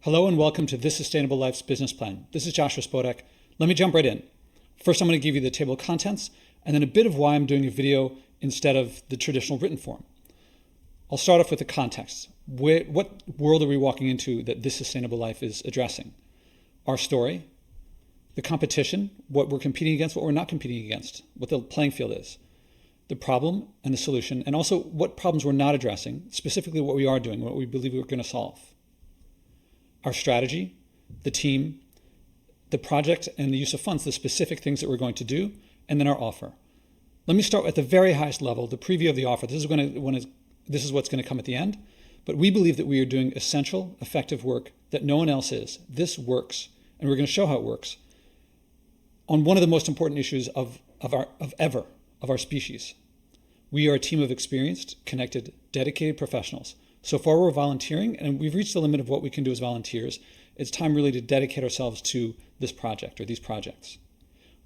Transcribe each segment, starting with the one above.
Hello and welcome to This Sustainable Life's Business Plan. This is Joshua Spodek. Let me jump right in. First, I'm going to give you the table of contents and then a bit of why I'm doing a video instead of the traditional written form. I'll start off with the context. What world are we walking into that This Sustainable Life is addressing? Our story, the competition, what we're competing against, what we're not competing against, what the playing field is, the problem and the solution, and also what problems we're not addressing, specifically what we are doing, what we believe we're going to solve. Our strategy, the team, the project, and the use of funds, the specific things that we're going to do, and then our offer. Let me start at the very highest level, the preview of the offer. This is what's going to come at the end. But we believe that we are doing essential, effective work that no one else is. This works, and we're going to show how it works on one of the most important issues of our species. We are a team of experienced, connected, dedicated professionals. So far, we're volunteering, and we've reached the limit of what we can do as volunteers. It's time really to dedicate ourselves to this project or these projects.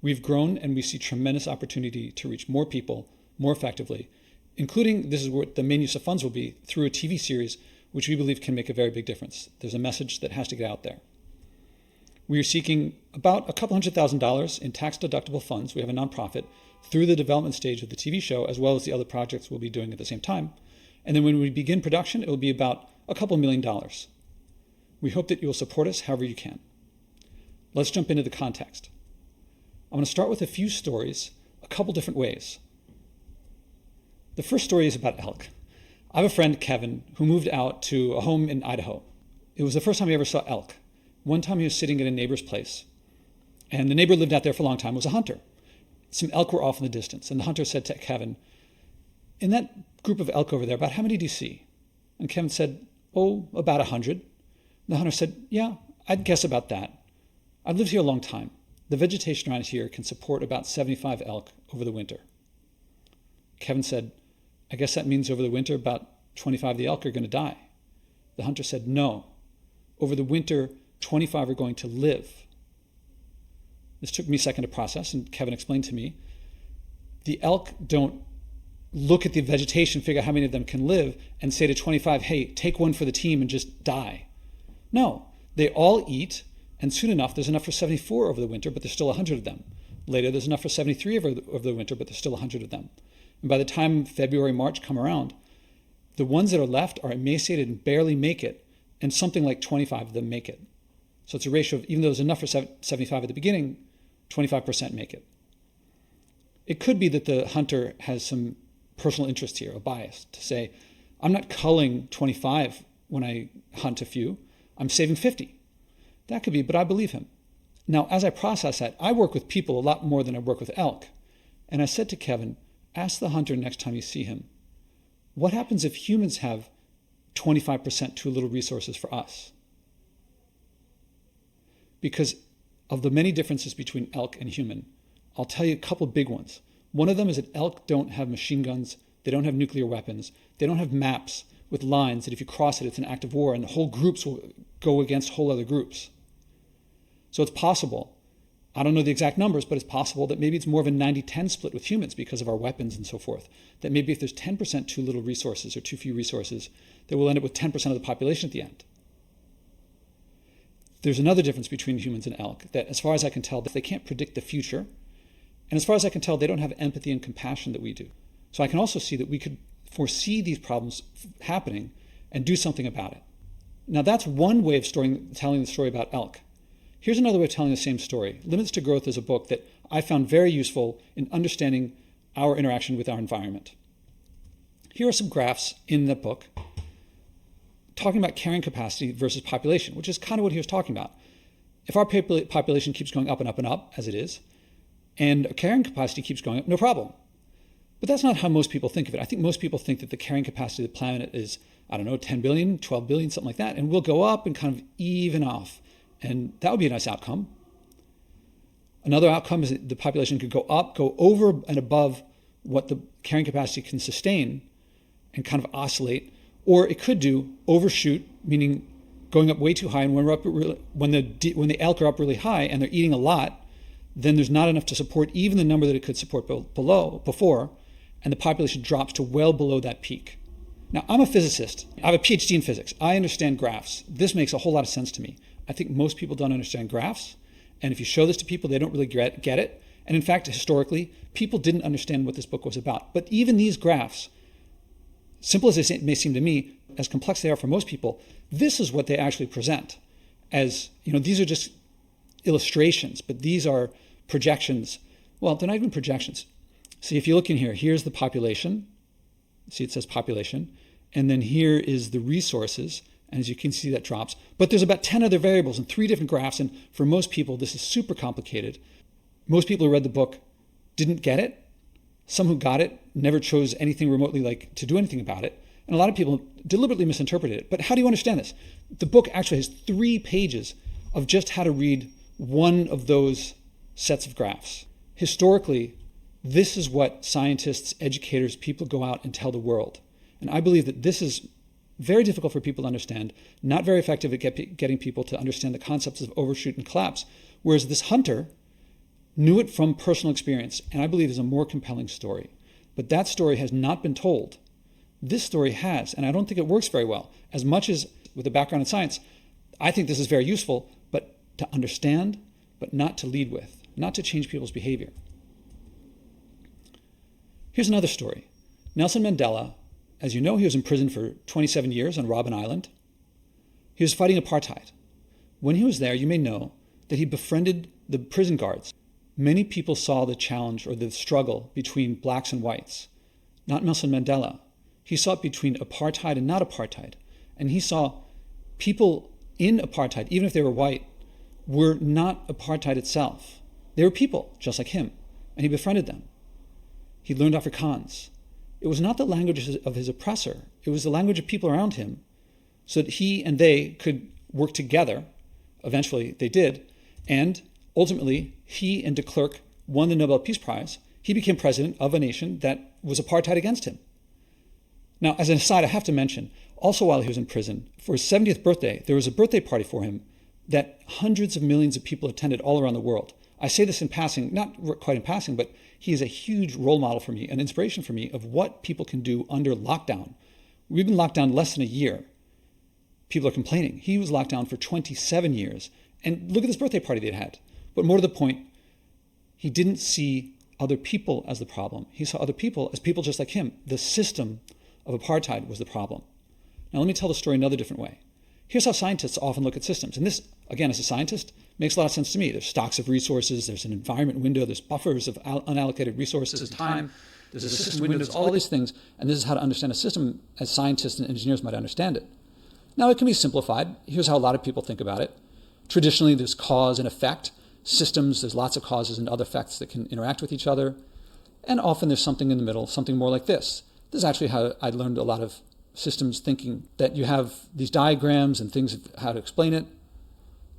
We've grown, and we see tremendous opportunity to reach more people more effectively, including, this is what the main use of funds will be, through a TV series, which we believe can make a very big difference. There's a message that has to get out there. We are seeking about $200,000 in tax-deductible funds. We have a nonprofit through the development stage of the TV show, as well as the other projects we'll be doing at the same time. And then when we begin production, it will be about a couple $1 million. We hope that you will support us however you can. Let's jump into the context. I'm going to start with a few stories, a couple different ways. The first story is about elk. I have a friend, Kevin, who moved out to a home in Idaho. It was the first time he ever saw elk. One time he was sitting at a neighbor's place, and the neighbor lived out there for a long time, was a hunter. Some elk were off in the distance, and the hunter said to Kevin, "In that group of elk over there, about how many do you see?" And Kevin said, "Oh, about 100. The hunter said, "Yeah, I'd guess about that. I've lived here a long time. The vegetation around here can support about 75 elk over the winter." Kevin said, "I guess that means over the winter about 25 of the elk are going to die." The hunter said, "No. Over the winter, 25 are going to live." This took me a second to process, and Kevin explained to me, the elk don't look at the vegetation, figure out how many of them can live, and say to 25, "Hey, take one for the team and just die." No, they all eat, and soon enough, there's enough for 74 over the winter, but there's still 100 of them. Later, there's enough for 73 over the winter, but there's still 100 of them. And by the time February, March come around, the ones that are left are emaciated and barely make it, and something like 25 of them make it. So it's a ratio of, even though there's enough for 75 at the beginning, 25% make it. It could be that the hunter has some personal interest here, a bias, to say, I'm not culling 25 when I hunt a few, I'm saving 50. That could be, but I believe him. Now, as I process that, I work with people a lot more than I work with elk. And I said to Kevin, ask the hunter next time you see him, what happens if humans have 25% too little resources for us? Because of the many differences between elk and human, I'll tell you a couple big ones. One of them is that elk don't have machine guns, they don't have nuclear weapons, they don't have maps with lines that if you cross it, it's an act of war, and the whole groups will go against whole other groups. So it's possible, I don't know the exact numbers, but it's possible that maybe it's more of a 90-10 split with humans because of our weapons and so forth. That maybe if there's 10% too little resources or too few resources, that we'll end up with 10% of the population at the end. There's another difference between humans and elk, that as far as I can tell, they can't predict the future. And as far as I can tell, they don't have empathy and compassion that we do. So I can also see that we could foresee these problems happening and do something about it. Now that's one way of telling the story about elk. Here's another way of telling the same story. Limits to Growth is a book that I found very useful in understanding our interaction with our environment. Here are some graphs in the book talking about carrying capacity versus population, which is kind of what he was talking about. If our population keeps going up and up and up, as it is, and our carrying capacity keeps going up, no problem. But that's not how most people think of it. I think most people think that the carrying capacity of the planet is, 10 billion, 12 billion, something like that, and we'll go up and kind of even off. And that would be a nice outcome. Another outcome is that the population could go up, go over and above what the carrying capacity can sustain and kind of oscillate, or it could do overshoot, meaning going up way too high, and when the elk are up really high and they're eating a lot, then there's not enough to support even the number that it could support before, and the population drops to well below that peak. Now, I'm a physicist. I have a PhD in physics. I understand graphs. This makes a whole lot of sense to me. I think most people don't understand graphs. And if you show this to people, they don't really get it. And in fact, historically, people didn't understand what this book was about. But even these graphs, simple as they may seem to me, as complex they are for most people, this is what they actually present as, these are just illustrations, but these are projections. Well, they're not even projections. See, if you look in here, here's the population. See, it says population. And then here is the resources. And as you can see, that drops. But there's about 10 other variables in 3 different graphs. And for most people, this is super complicated. Most people who read the book didn't get it. Some who got it never chose anything remotely like to do anything about it. And a lot of people deliberately misinterpreted it. But how do you understand this? The book actually has 3 pages of just how to read one of those sets of graphs. Historically, this is what scientists, educators, people go out and tell the world. And I believe that this is very difficult for people to understand, not very effective at getting people to understand the concepts of overshoot and collapse. Whereas this hunter knew it from personal experience, and I believe is a more compelling story. But that story has not been told. This story has, and I don't think it works very well. As much as with a background in science, I think this is very useful, but to understand, but not to lead with, not to change people's behavior. Here's another story. Nelson Mandela, as you know, he was in prison for 27 years on Robben Island. He was fighting apartheid. When he was there, you may know that he befriended the prison guards. Many people saw the challenge or the struggle between blacks and whites. Not Nelson Mandela. He saw it between apartheid and not apartheid. And he saw people in apartheid, even if they were white, were not apartheid itself. They were people just like him. And he befriended them. He learned Afrikaans. It was not the language of his oppressor. It was the language of people around him so that he and they could work together. Eventually they did. And ultimately, he and de Klerk won the Nobel Peace Prize. He became president of a nation that was apartheid against him. Now, as an aside, I have to mention, also while he was in prison, for his 70th birthday, there was a birthday party for him that hundreds of millions of people attended all around the world. I say this in passing, not quite in passing, but he is a huge role model for me, an inspiration for me of what people can do under lockdown. We've been locked down less than a year. People are complaining. He was locked down for 27 years. And look at this birthday party they had. But more to the point, he didn't see other people as the problem. He saw other people as people just like him. The system of apartheid was the problem. Now let me tell the story another different way. Here's how scientists often look at systems. And this, again, as a scientist, makes a lot of sense to me. There's stocks of resources, there's an environment window, there's buffers of unallocated resources and time, there's a system window, there's all these things. And this is how to understand a system as scientists and engineers might understand it. Now it can be simplified. Here's how a lot of people think about it. Traditionally, there's cause and effect. Systems, there's lots of causes and other effects that can interact with each other. And often there's something in the middle, something more like this. This is actually how I learned a lot of systems thinking, that you have these diagrams and things of how to explain it.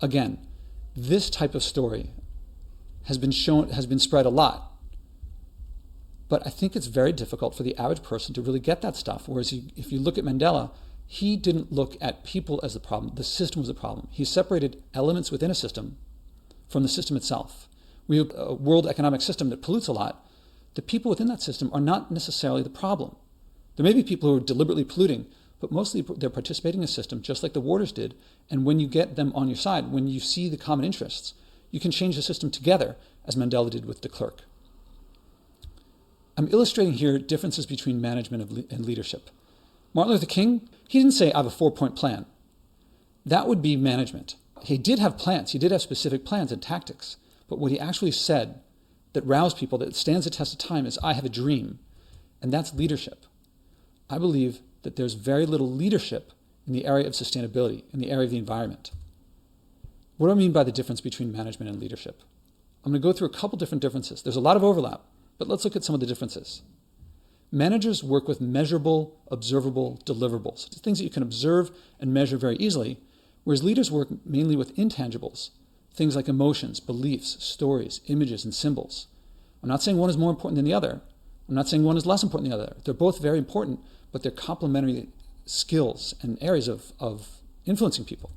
Again, this type of story has been spread a lot. But I think it's very difficult for the average person to really get that stuff. Whereas if you look at Mandela, he didn't look at people as the problem. The system was the problem. He separated elements within a system from the system itself. We have a world economic system that pollutes a lot. The people within that system are not necessarily the problem. There may be people who are deliberately polluting, but mostly they're participating in a system just like the warders did. And when you get them on your side, when you see the common interests, you can change the system together, as Mandela did with de Klerk. I'm illustrating here differences between management and leadership. Martin Luther King, he didn't say, I have a 4-point plan. That would be management. He did have plans. He did have specific plans and tactics. But what he actually said that roused people, that stands the test of time, is, I have a dream. And that's leadership. I believe that there's very little leadership in the area of sustainability, in the area of the environment. What do I mean by the difference between management and leadership? I'm going to go through a couple different differences. There's a lot of overlap, but let's look at some of the differences. Managers work with measurable, observable deliverables, things that you can observe and measure very easily, whereas leaders work mainly with intangibles, things like emotions, beliefs, stories, images, and symbols. I'm not saying one is more important than the other. I'm not saying one is less important than the other. They're both very important, but they're complementary skills and areas of influencing people.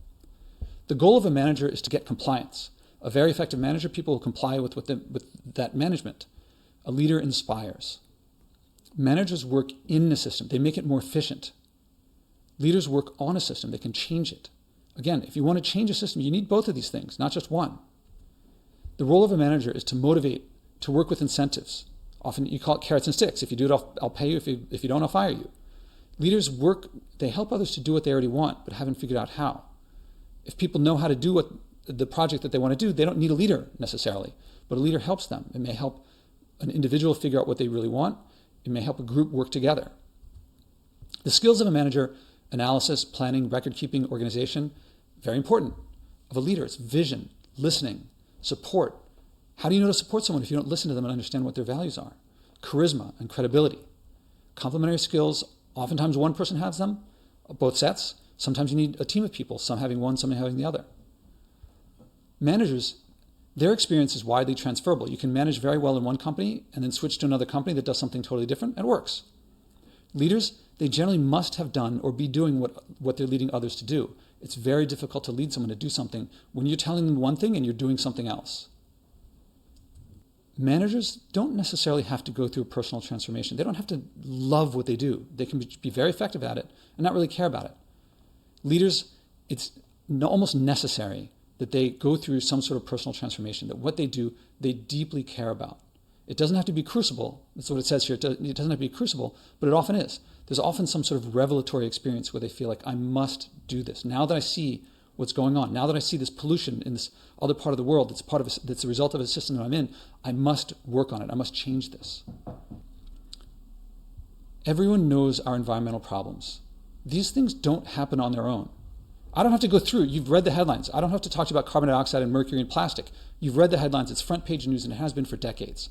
The goal of a manager is to get compliance. A very effective manager, people will comply with that management. A leader inspires. Managers work in the system. They make it more efficient. Leaders work on a system. They can change it. Again, if you want to change a system, you need both of these things, not just one. The role of a manager is to motivate, to work with incentives. Often you call it carrots and sticks. If you do it, I'll pay you. If you don't, I'll fire you. Leaders work, they help others to do what they already want, but haven't figured out how. If people know how to do what the project that they want to do, they don't need a leader necessarily, but a leader helps them. It may help an individual figure out what they really want. It may help a group work together. The skills of a manager: analysis, planning, record keeping, organization, very important. Of a leader, it's vision, listening, support. How do you know to support someone if you don't listen to them and understand what their values are? Charisma and credibility. Complementary skills, oftentimes one person has them, both sets. Sometimes you need a team of people, some having one, some having the other. Managers, their experience is widely transferable. You can manage very well in one company and then switch to another company that does something totally different. It works. Leaders, they generally must have done or be doing what they're leading others to do. It's very difficult to lead someone to do something when you're telling them one thing and you're doing something else. Managers don't necessarily have to go through a personal transformation. They don't have to love what they do. They can be very effective at it and not really care about it. Leaders, it's almost necessary that they go through some sort of personal transformation, that what they do, they deeply care about. It doesn't have to be crucible. That's what it says here. It doesn't have to be crucible, but it often is. There's often some sort of revelatory experience where they feel like, I must do this. Now that I see what's going on, now that I see this pollution in this other part of the world that's a result of a system that I'm in, I must work on it. I must change this. Everyone knows our environmental problems. These things don't happen on their own. I don't have to go through. You've read the headlines. I don't have to talk to you about carbon dioxide and mercury and plastic. You've read the headlines. It's front page news, and it has been for decades.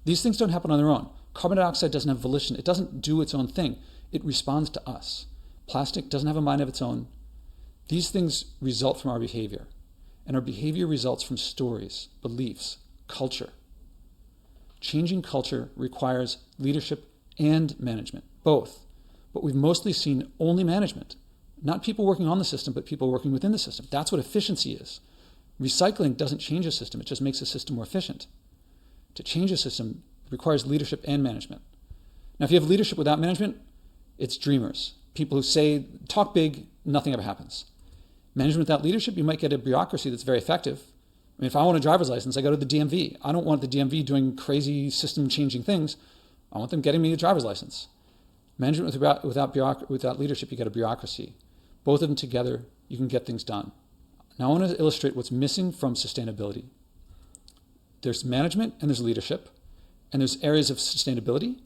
These things don't happen on their own. Carbon dioxide doesn't have volition. It doesn't do its own thing. It responds to us. Plastic doesn't have a mind of its own. These things result from our behavior, and our behavior results from stories, beliefs, culture. Changing culture requires leadership and management, both. But we've mostly seen only management, not people working on the system, but people working within the system. That's what efficiency is. Recycling doesn't change a system. It just makes a system more efficient. To change a system requires leadership and management. Now, if you have leadership without management, it's dreamers. People who talk big, nothing ever happens. Management without leadership, you might get a bureaucracy that's very effective. I mean, if I want a driver's license, I go to the DMV. I don't want the DMV doing crazy system-changing things. I want them getting me a driver's license. Management without leadership, you get a bureaucracy. Both of them together, you can get things done. Now I want to illustrate what's missing from sustainability. There's management and there's leadership, and there's areas of sustainability,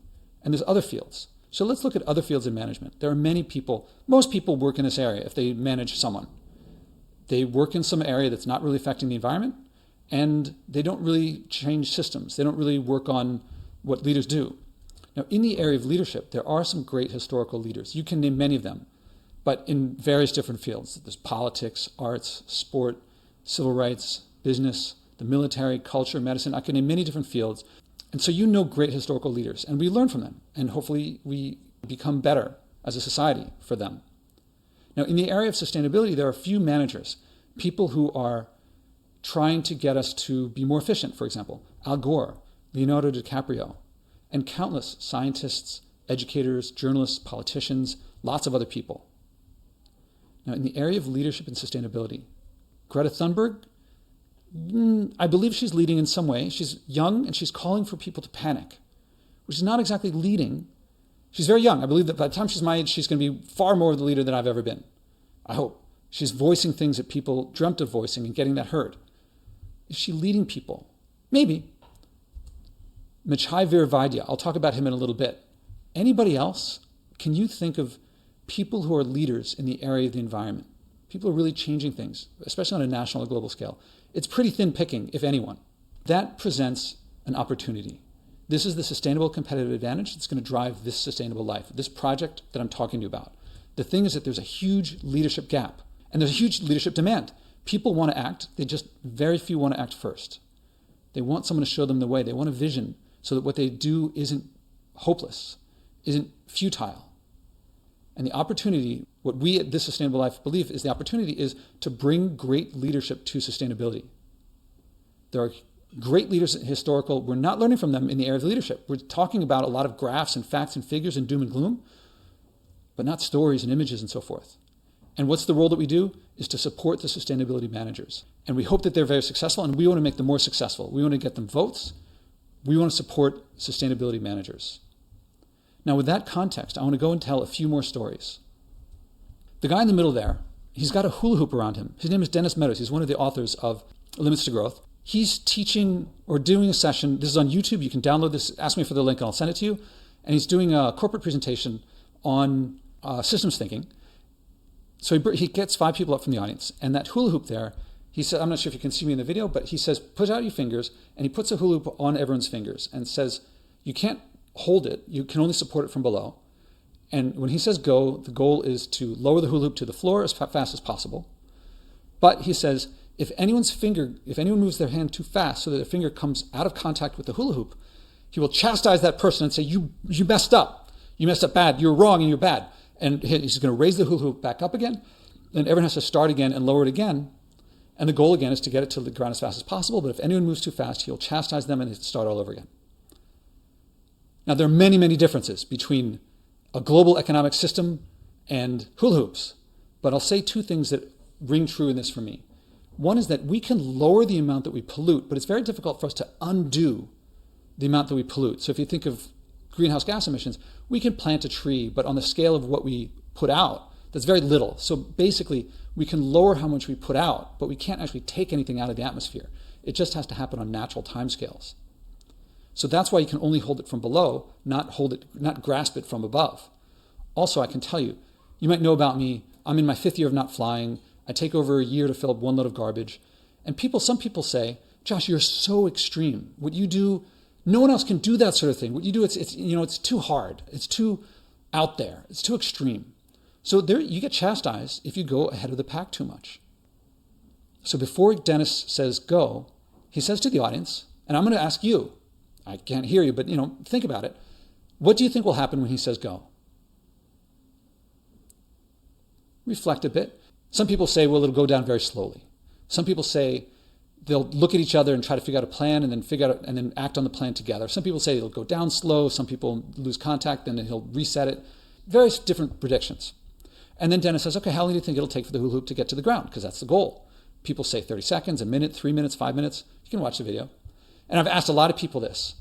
and there's other fields. So let's look at other fields in management. There are many people, most people work in this area if they manage someone. They work in some area that's not really affecting the environment, and they don't really change systems. They don't really work on what leaders do. Now, in the area of leadership, there are some great historical leaders. You can name many of them, but in various different fields. There's politics, arts, sport, civil rights, business, the military, culture, medicine. I can name many different fields. And so you know great historical leaders, and we learn from them, and hopefully we become better as a society for them. Now, in the area of sustainability, there are a few managers, people who are trying to get us to be more efficient, for example, Al Gore, Leonardo DiCaprio, and countless scientists, educators, journalists, politicians, lots of other people. Now, in the area of leadership and sustainability, Greta Thunberg, I believe she's leading in some way. She's young and she's calling for people to panic, which is not exactly leading. She's very young. I believe that by the time she's my age, she's going to be far more of the leader than I've ever been. I hope. She's voicing things that people dreamt of voicing and getting that heard. Is she leading people? Maybe. Michai Viravaidya, I'll talk about him in a little bit. Anybody else? Can you think of people who are leaders in the area of the environment? People are really changing things, especially on a national or global scale. It's pretty thin picking, if anyone. That presents an opportunity. This is the sustainable competitive advantage that's going to drive this sustainable life, this project that I'm talking to you about. The thing is that there's a huge leadership gap, and there's a huge leadership demand. People want to act, very few want to act first. They want someone to show them the way. They want a vision so that what they do isn't hopeless, isn't futile. And the opportunity, what we at This Sustainable Life believe is the opportunity is to bring great leadership to sustainability. There are great leaders historical. We're not learning from them in the area of leadership. We're talking about a lot of graphs and facts and figures and doom and gloom. but not stories and images and so forth. And what's the role that we do? Is to support the sustainability managers. And we hope that they're very successful, and we want to make them more successful. We want to get them votes. We want to support sustainability managers. Now, with that context, I want to go and tell a few more stories. The guy in the middle there, he's got a hula hoop around him. His name is Dennis Meadows. He's one of the authors of Limits to Growth. He's teaching or doing a session. This is on YouTube. You can download this. Ask me for the link and I'll send it to you. And he's doing a corporate presentation on systems thinking. So he gets 5 people up from the audience. And that hula hoop there, he said, I'm not sure if you can see me in the video, but he says, put out your fingers. And he puts a hula hoop on everyone's fingers and says, you can't hold it. You can only support it from below. And when he says go, the goal is to lower the hula hoop to the floor as fast as possible. But he says, if anyone moves their hand too fast so that their finger comes out of contact with the hula hoop, he will chastise that person and say, you messed up. You messed up bad. You're wrong and you're bad. And he's going to raise the hula hoop back up again. Then everyone has to start again and lower it again. And the goal again is to get it to the ground as fast as possible. But if anyone moves too fast, he'll chastise them and start all over again. Now, there are many, many differences between a global economic system and hula hoops. But I'll say 2 things that ring true in this for me. One is that we can lower the amount that we pollute, but it's very difficult for us to undo the amount that we pollute. So if you think of greenhouse gas emissions, we can plant a tree, but on the scale of what we put out, that's very little. So basically, we can lower how much we put out, but we can't actually take anything out of the atmosphere. It just has to happen on natural timescales. So that's why you can only hold it from below, not grasp it from above. Also, I can tell you, you might know about me, I'm in my 5th year of not flying. I take over a year to fill up 1 load of garbage. And some people say, Josh, you're so extreme. What you do, no one else can do that sort of thing. What you do, it's too hard. It's too out there. It's too extreme. So there, you get chastised if you go ahead of the pack too much. So before Dennis says go, he says to the audience, and I'm going to ask you, I can't hear you, but think about it. What do you think will happen when he says go? Reflect a bit. Some people say, well, it'll go down very slowly. Some people say they'll look at each other and try to figure out a plan and then act on the plan together. Some people say it'll go down slow. Some people lose contact and then he'll reset it. Various different predictions. And then Dennis says, okay, how long do you think it'll take for the hula hoop to get to the ground? Because that's the goal. People say 30 seconds, a minute, 3 minutes, 5 minutes. You can watch the video. And I've asked a lot of people this.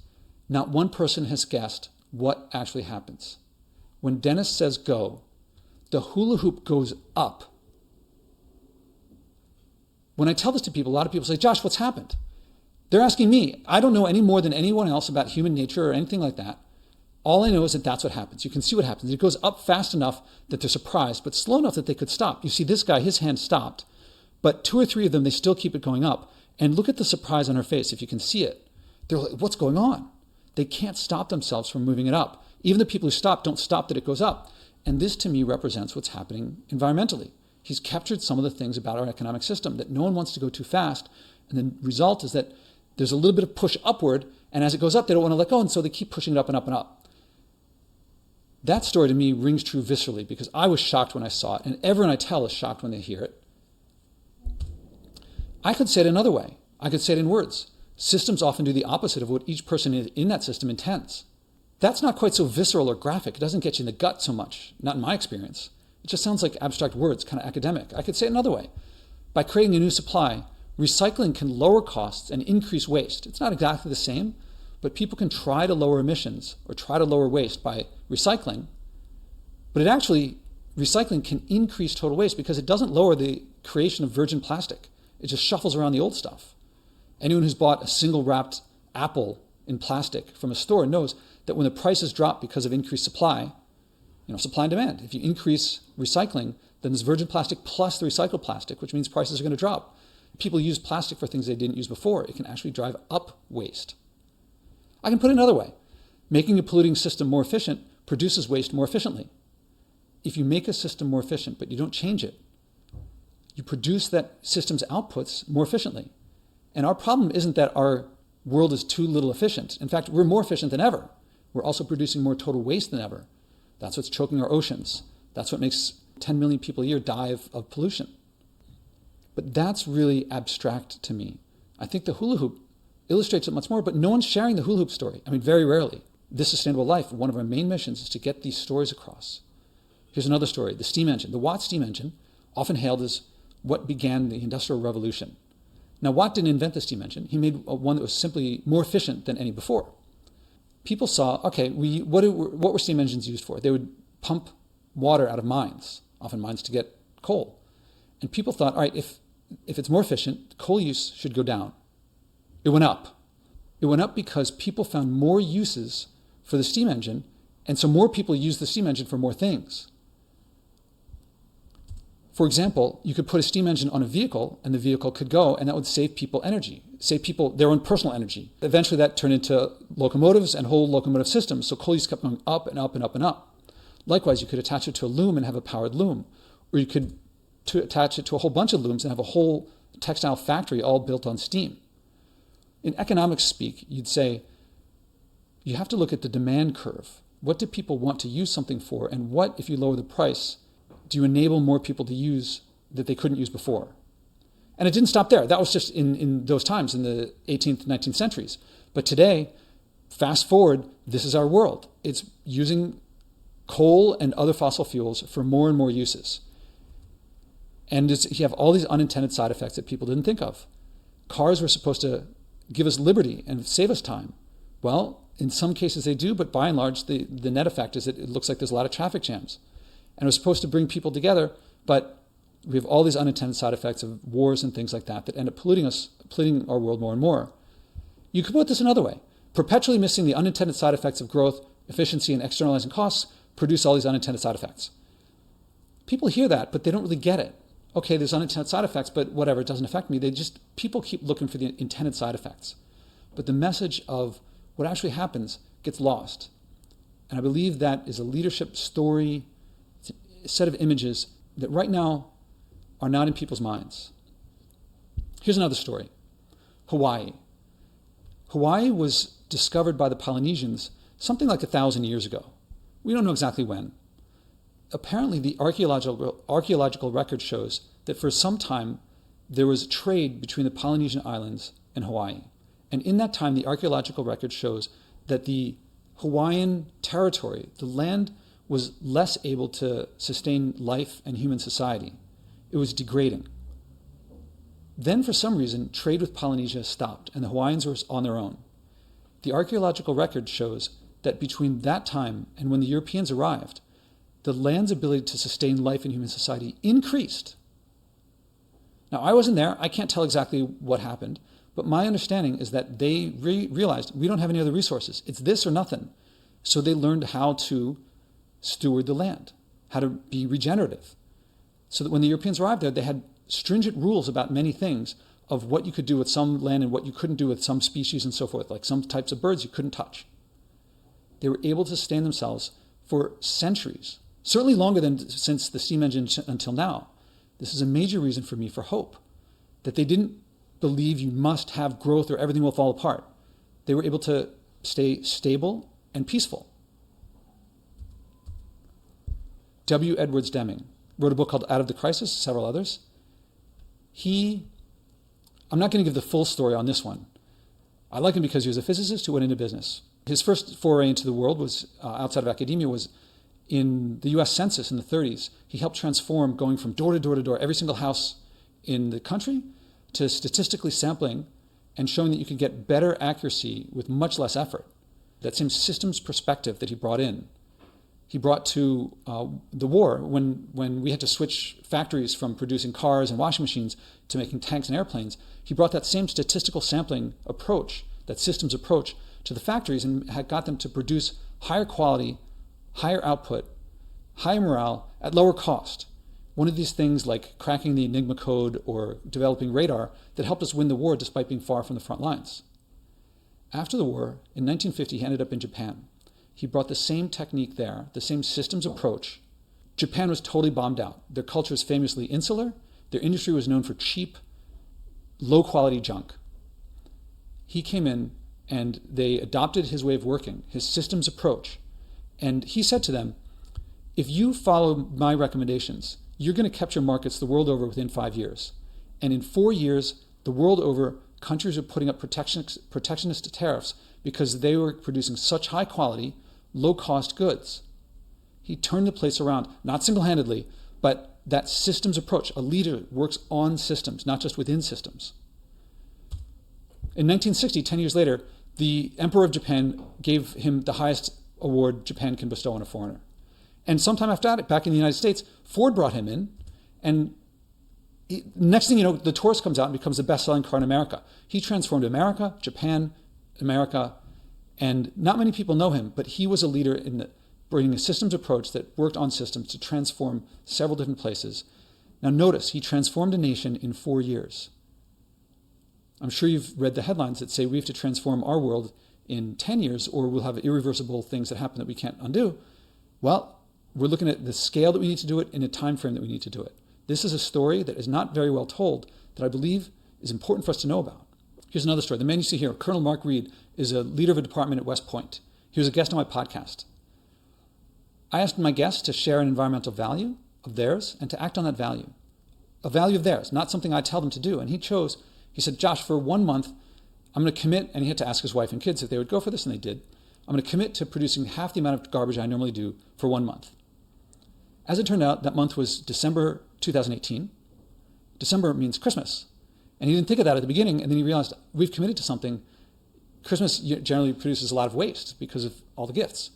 Not one person has guessed what actually happens. When Dennis says go, the hula hoop goes up. When I tell this to people, a lot of people say, Josh, what's happened? They're asking me. I don't know any more than anyone else about human nature or anything like that. All I know is that that's what happens. You can see what happens. It goes up fast enough that they're surprised, but slow enough that they could stop. You see this guy, his hand stopped, but 2 or 3 of them, they still keep it going up. And look at the surprise on her face, if you can see it. They're like, what's going on? They can't stop themselves from moving it up. Even the people who stop don't stop that it goes up. And this to me represents what's happening environmentally. He's captured some of the things about our economic system, that no one wants to go too fast. And the result is that there's a little bit of push upward, and as it goes up, they don't want to let go, and so they keep pushing it up and up and up. That story to me rings true viscerally because I was shocked when I saw it, and everyone I tell is shocked when they hear it. I could say it another way. I could say it in words. Systems often do the opposite of what each person in that system intends. That's not quite so visceral or graphic. It doesn't get you in the gut so much, not in my experience. It just sounds like abstract words, kind of academic. I could say it another way. By creating a new supply, recycling can lower costs and increase waste. It's not exactly the same, but people can try to lower emissions or try to lower waste by recycling. But recycling can increase total waste because it doesn't lower the creation of virgin plastic. It just shuffles around the old stuff. Anyone who's bought a single wrapped apple in plastic from a store knows that when the prices drop because of increased supply, supply and demand, if you increase recycling, then there's virgin plastic plus the recycled plastic, which means prices are going to drop. People use plastic for things they didn't use before. It can actually drive up waste. I can put it another way. Making a polluting system more efficient produces waste more efficiently. If you make a system more efficient, but you don't change it, you produce that system's outputs more efficiently. And our problem isn't that our world is too little efficient. In fact, we're more efficient than ever. We're also producing more total waste than ever. That's what's choking our oceans. That's what makes 10 million people a year die of pollution. But that's really abstract to me. I think the hula hoop illustrates it much more, but no one's sharing the hula hoop story. I mean, very rarely. This Sustainable Life, one of our main missions is to get these stories across. Here's another story. The steam engine, the Watt steam engine, often hailed as what began the Industrial Revolution. Now, Watt didn't invent the steam engine. He made one that was simply more efficient than any before. People saw, okay, what were steam engines used for? They would pump water out of mines, often mines to get coal. And people thought, all right, if it's more efficient, coal use should go down. It went up. It went up because people found more uses for the steam engine, and so more people used the steam engine for more things. For example, you could put a steam engine on a vehicle and the vehicle could go, and that would save people energy, save people their own personal energy. Eventually that turned into locomotives and whole locomotive systems, so coal use kept going up and up and up and up. Likewise, you could attach it to a loom and have a powered loom, or you could attach it to a whole bunch of looms and have a whole textile factory all built on steam. In economics speak, you'd say you have to look at the demand curve. What do people want to use something for, and what, if you lower the price, do you enable more people to use that they couldn't use before? And it didn't stop there. That was just in those times, in the 18th, 19th centuries. But today, fast forward, this is our world. It's using coal and other fossil fuels for more and more uses. And you have all these unintended side effects that people didn't think of. Cars were supposed to give us liberty and save us time. Well, in some cases they do, but by and large, the net effect is that it looks like there's a lot of traffic jams. And it was supposed to bring people together, but we have all these unintended side effects of wars and things like that that end up polluting our world more and more. You could put this another way. Perpetually missing the unintended side effects of growth, efficiency, and externalizing costs produce all these unintended side effects. People hear that, but they don't really get it. Okay, there's unintended side effects, but whatever, it doesn't affect me. People keep looking for the intended side effects. But the message of what actually happens gets lost. And I believe that is a leadership story, a set of images that right now are not in people's minds. Here's another story. Hawaii. Hawaii was discovered by the Polynesians something like 1,000 years ago. We don't know exactly when. Apparently, the archaeological record shows that for some time there was trade between the Polynesian islands and Hawaii. And in that time, the archaeological record shows that the Hawaiian territory, the land, was less able to sustain life and human society. It was degrading. Then, for some reason, trade with Polynesia stopped, and the Hawaiians were on their own. The archaeological record shows that between that time and when the Europeans arrived, the land's ability to sustain life in human society increased. Now, I wasn't there. I can't tell exactly what happened, but my understanding is that they realized we don't have any other resources. It's this or nothing. So they learned how to steward the land, how to be regenerative. So that when the Europeans arrived there, they had stringent rules about many things of what you could do with some land and what you couldn't do with some species and so forth, like some types of birds you couldn't touch. They were able to sustain themselves for centuries, certainly longer than since the steam engine until now. This is a major reason for me for hope, that they didn't believe you must have growth or everything will fall apart. They were able to stay stable and peaceful. W. Edwards Deming wrote a book called Out of the Crisis, several others. I'm not going to give the full story on this one. I like him because he was a physicist who went into business. His first foray into the world was outside of academia was in the US Census in the 30s. He helped transform going from door to door to door, every single house in the country, to statistically sampling and showing that you could get better accuracy with much less effort. That same systems perspective that he brought in, he brought to the war when we had to switch factories from producing cars and washing machines to making tanks and airplanes. He brought that same statistical sampling approach, that systems approach, to the factories and had got them to produce higher quality, higher output, higher morale at lower cost. One of these things like cracking the Enigma code or developing radar that helped us win the war despite being far from the front lines. After the war, in 1950, he ended up in Japan. He brought the same technique there, the same systems approach. Japan was totally bombed out. Their culture is famously insular. Their industry was known for cheap, low-quality junk. He came in and they adopted his way of working, his systems approach. And he said to them, if you follow my recommendations, you're going to capture markets the world over within 5 years. And in 4 years, the world over, countries are putting up protectionist tariffs because they were producing such high quality, low cost goods. He turned the place around, not single-handedly, but that systems approach. A leader works on systems, not just within systems. In 1960, 10 years later, the Emperor of Japan gave him the highest award Japan can bestow on a foreigner. And sometime after that, back in the United States, Ford brought him in, and next thing you know, the Taurus comes out and becomes the best-selling car in America. He transformed America, Japan, America, and not many people know him, but he was a leader in bringing a systems approach that worked on systems to transform several different places. Now notice, he transformed a nation in 4 years. I'm sure you've read the headlines that say we have to transform our world in 10 years or we'll have irreversible things that happen that we can't undo. Well, we're looking at the scale that we need to do it in a time frame that we need to do it. This is a story that is not very well told that I believe is important for us to know about. Here's another story. The man you see here, Colonel Mark Reed, is a leader of a department at West Point. He was a guest on my podcast. I asked my guests to share an environmental value of theirs and to act on that value. A value of theirs, not something I tell them to do. And he said, Josh, for 1 month, I'm going to commit, and he had to ask his wife and kids if they would go for this, and they did. I'm going to commit to producing half the amount of garbage I normally do for 1 month. As it turned out, that month was December 2018. December means Christmas. And he didn't think of that at the beginning, and then he realized we've committed to something. Christmas generally produces a lot of waste because of all the gifts.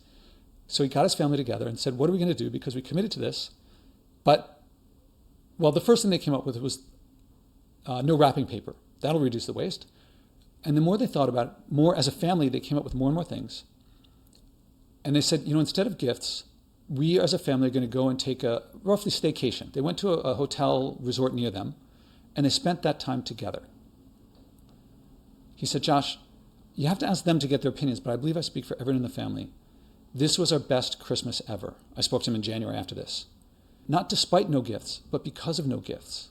So he got his family together and said, what are we going to do? Because we committed to this. But, well, the first thing they came up with was no wrapping paper. That'll reduce the waste. And the more they thought about it, more as a family, they came up with more and more things. And they said, instead of gifts, we as a family are going to go and take a roughly staycation. They went to a hotel resort near them, and they spent that time together. He said, Josh, you have to ask them to get their opinions, but I believe I speak for everyone in the family. This was our best Christmas ever. I spoke to him in January after this. Not despite no gifts, but because of no gifts.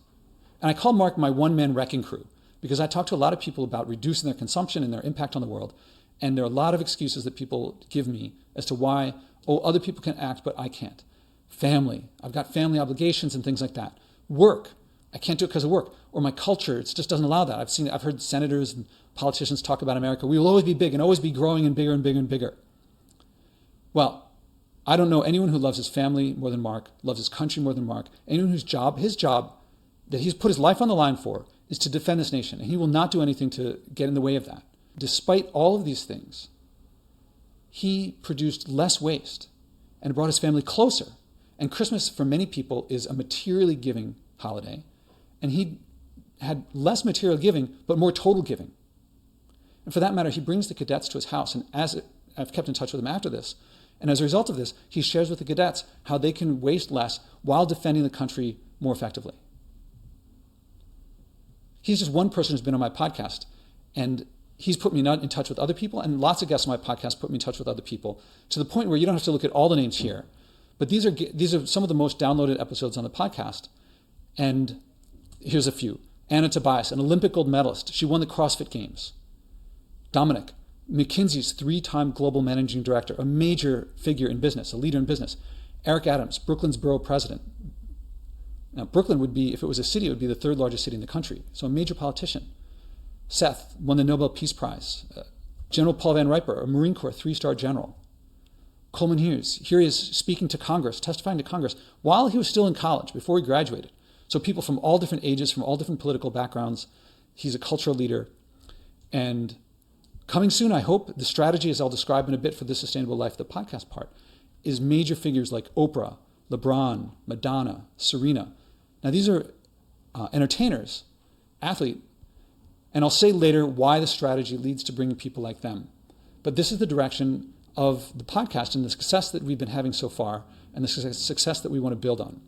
And I call Mark my one-man wrecking crew because I talk to a lot of people about reducing their consumption and their impact on the world. And there are a lot of excuses that people give me as to why, other people can act, but I can't. Family. I've got family obligations and things like that. Work. I can't do it because of work. Or my culture, it just doesn't allow that. I've heard senators and politicians talk about America. We will always be big and always be growing and bigger and bigger and bigger. Well, I don't know anyone who loves his family more than Mark, loves his country more than Mark, anyone his job that he's put his life on the line for is to defend this nation. And he will not do anything to get in the way of that. Despite all of these things, he produced less waste and brought his family closer. And Christmas, for many people, is a materially giving holiday. And he had less material giving, but more total giving. And for that matter, he brings the cadets to his house. And I've kept in touch with him after this. And as a result of this, he shares with the cadets how they can waste less while defending the country more effectively. He's just one person who's been on my podcast. And he's put me in touch with other people. And lots of guests on my podcast put me in touch with other people to the point where you don't have to look at all the names here. But these are some of the most downloaded episodes on the podcast. And here's a few. Anna Tobias, an Olympic gold medalist. She won the CrossFit Games. Dominic, McKinsey's 3-time global managing director, a major figure in business, a leader in business. Eric Adams, Brooklyn's borough president. Now, Brooklyn would be, if it was a city, it would be the 3rd largest city in the country. So a major politician. Seth won the Nobel Peace Prize. General Paul Van Riper, a Marine Corps 3-star general. Coleman Hughes, here he is speaking to Congress, testifying to Congress, while he was still in college, before he graduated. So people from all different ages, from all different political backgrounds. He's a cultural leader. And coming soon, I hope, the strategy, as I'll describe in a bit for the Sustainable Life, the podcast part, is major figures like Oprah, LeBron, Madonna, Serena. Now, these are entertainers, athletes, and I'll say later why the strategy leads to bringing people like them. But this is the direction of the podcast and the success that we've been having so far and the success that we want to build on.